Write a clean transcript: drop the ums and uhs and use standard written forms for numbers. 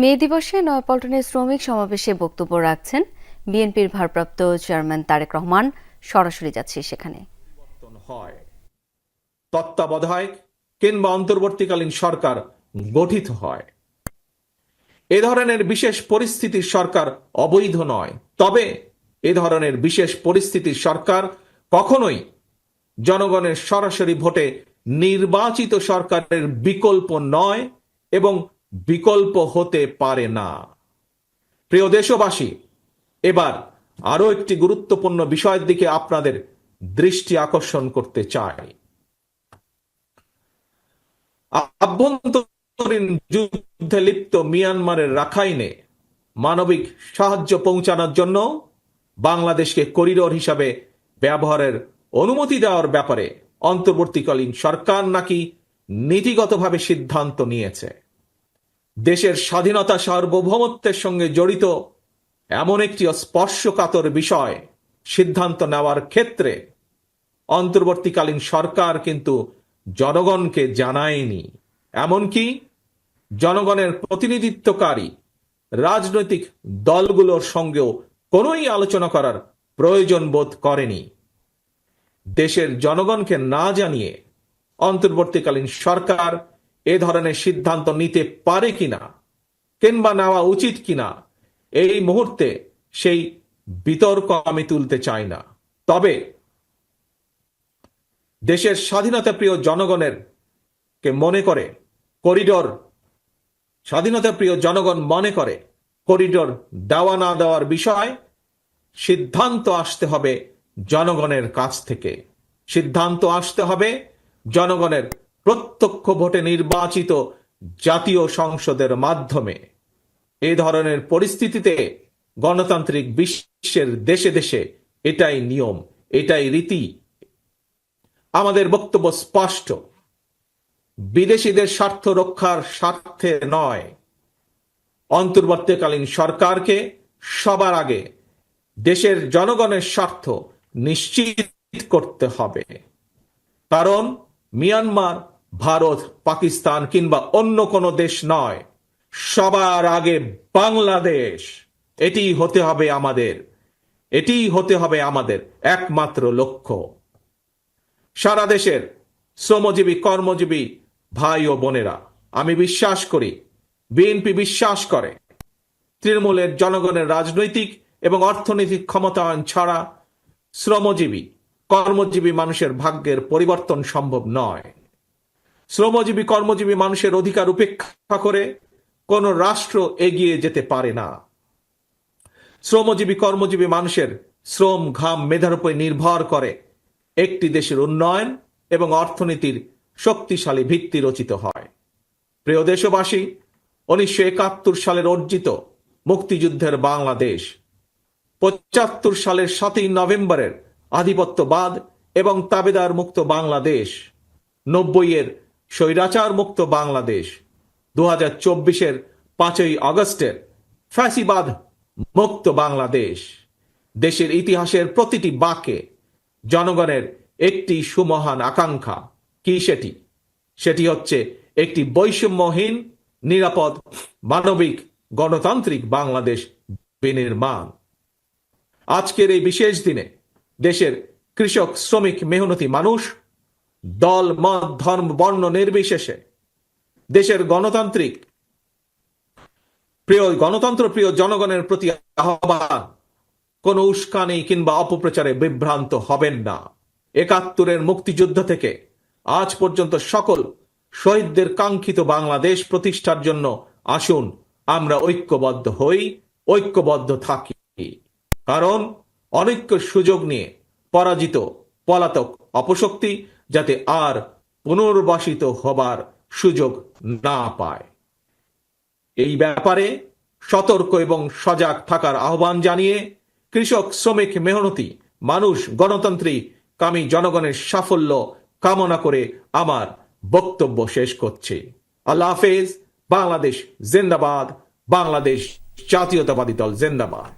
মে দিবসে নয়াপল্টনে শ্রমিক সমাবেশে বক্তব্য রাখছেন বিএনপির ভারপ্রাপ্ত চেয়ারম্যান তারেক রহমান। সরাসরি যাচ্ছি সেখানে। তত্ত্বাবধায়ক কিংবা অন্তর্বর্তীকালীন সরকার গঠিত হয়, এ ধরনের বিশেষ পরিস্থিতির সরকার অবৈধ নয়। তবে এ ধরনের বিশেষ পরিস্থিতির সরকার কখনোই জনগণের সরাসরি ভোটে নির্বাচিত সরকারের বিকল্প নয় এবং বিকল্প হতে পারে না। প্রিয় দেশবাসী, এবার আরো একটি গুরুত্বপূর্ণ বিষয়ের দিকে আপনাদের দৃষ্টি আকর্ষণ করতে চাই। আভ্যন্তরীণ যুদ্ধে লিপ্ত মিয়ানমারের রাখাইনে মানবিক সাহায্য পৌঁছানোর জন্য বাংলাদেশকে করিডোর হিসাবে ব্যবহারের অনুমতি দেওয়ার ব্যাপারে অন্তর্বর্তীকালীন সরকার নাকি নীতিগতভাবে সিদ্ধান্ত নিয়েছে। দেশের স্বাধীনতা সার্বভৌমত্বের সঙ্গে জড়িত এমন একটি স্পর্শকাতর বিষয় সিদ্ধান্ত নেওয়ার ক্ষেত্রে অন্তর্বর্তীকালীন সরকার কিন্তু জনগণকে জানায়নি, এমনকি জনগণের প্রতিনিধিত্বকারী রাজনৈতিক দলগুলোর সঙ্গেও কোনোই আলোচনা করার প্রয়োজন বোধ করেনি। দেশের জনগণকে না জানিয়ে অন্তর্বর্তীকালীন সরকার এ ধরনের সিদ্ধান্ত নিতে পারে কিনা কিংবা নেওয়া উচিত কিনা এই মুহূর্তে সেই বিতর্ক আমি তুলতে চাই না। তবে দেশের স্বাধীনতা প্রিয় জনগণের কে মনে করে করিডোর, স্বাধীনতা প্রিয় জনগণ মনে করে করিডোর দেওয়া না দেওয়ার বিষয় সিদ্ধান্ত আসতে হবে জনগণের কাছ থেকে। সিদ্ধান্ত আসতে হবে জনগণের প্রত্যক্ষ ভোটে নির্বাচিত জাতীয় সংসদের মাধ্যমে। এই ধরনের পরিস্থিতিতে গণতান্ত্রিক বিশ্বের দেশে দেশে এটাই নিয়ম, এটাই রীতি। আমাদের বক্তব্য স্পষ্ট, বিদেশিদের স্বার্থ রক্ষার স্বার্থে নয়, অন্তর্বর্তীকালীন সরকারকে সবার আগে দেশের জনগণের স্বার্থ নিশ্চিত করতে হবে। কারণ মিয়ানমার, ভারত, পাকিস্তান কিংবা অন্য কোনো দেশ নয়, সবার আগে বাংলাদেশ। এটি হতে হবে আমাদের একমাত্র লক্ষ্য। সারা দেশের শ্রমজীবী কর্মজীবী ভাই ও বোনেরা, আমি বিশ্বাস করি, বিএনপি বিশ্বাস করে, তৃণমূলের জনগণের রাজনৈতিক এবং অর্থনৈতিক ক্ষমতায়ন ছাড়া শ্রমজীবী কর্মজীবী মানুষের ভাগ্যের পরিবর্তন সম্ভব নয়। শ্রমজীবী কর্মজীবী মানুষের অধিকার উপেক্ষা করে কোন রাষ্ট্র এগিয়ে যেতে পারে না। শ্রমজীবী কর্মজীবী মানুষের শ্রম, ঘাম, মেধার উপর নির্ভর করে একটি দেশের উন্নয়ন এবং অর্থনীতির শক্তিশালী ভিত্তি রচিত হয়। প্রিয় দেশবাসী, 1971 সালের অর্জিত মুক্তিযুদ্ধের বাংলাদেশ, 75 সালের 7ই নভেম্বরের আধিপত্যবাদ এবং তাবেদার মুক্ত বাংলাদেশ, 90-এর স্বৈরাচার মুক্ত বাংলাদেশ, 2024-এর 5ই আগস্টের ফ্যাসিবাদ মুক্ত বাংলাদেশ। দেশের ইতিহাসের প্রতিটি বাঁকে জনগণের একটি সুমহান আকাঙ্ক্ষা। কি সেটি হচ্ছে একটি বৈষম্যহীন, নিরাপদ, মানবিক, গণতান্ত্রিক বাংলাদেশ বিনির্মাণ। আজকের এই বিশেষ দিনে দেশের কৃষক, শ্রমিক, মেহনতি মানুষ দল, মত, ধর্ম, বর্ণ নির্বিশেষে দেশের গণতন্ত্র প্রিয় জনগণের প্রতি আহ্বান, কোন উস্কানি কিংবা অপপ্রচারে বিভ্রান্ত হবেন না। 71-এর মুক্তিযুদ্ধ থেকে আজ পর্যন্ত সকল শহীদদের কাঙ্ক্ষিত বাংলাদেশ প্রতিষ্ঠার জন্য আসুন আমরা ঐক্যবদ্ধ হই, ঐক্যবদ্ধ থাকি। কারণ অনৈক্য সুযোগ নিয়ে পরাজিত পলাতক অপশক্তি যাতে আর পুনর্বাসিত হবার সুযোগ না পায়, এই ব্যাপারে সতর্ক এবং সজাগ থাকার আহ্বান জানিয়ে কৃষক, শ্রমিক, মেহনতি মানুষ, গণতন্ত্রী কামী জনগণের সাফল্য কামনা করে আমার বক্তব্য শেষ করছি। আল্লাহ হাফেজ। বাংলাদেশ জিন্দাবাদ। বাংলাদেশ জাতীয়তাবাদী দল জিন্দাবাদ।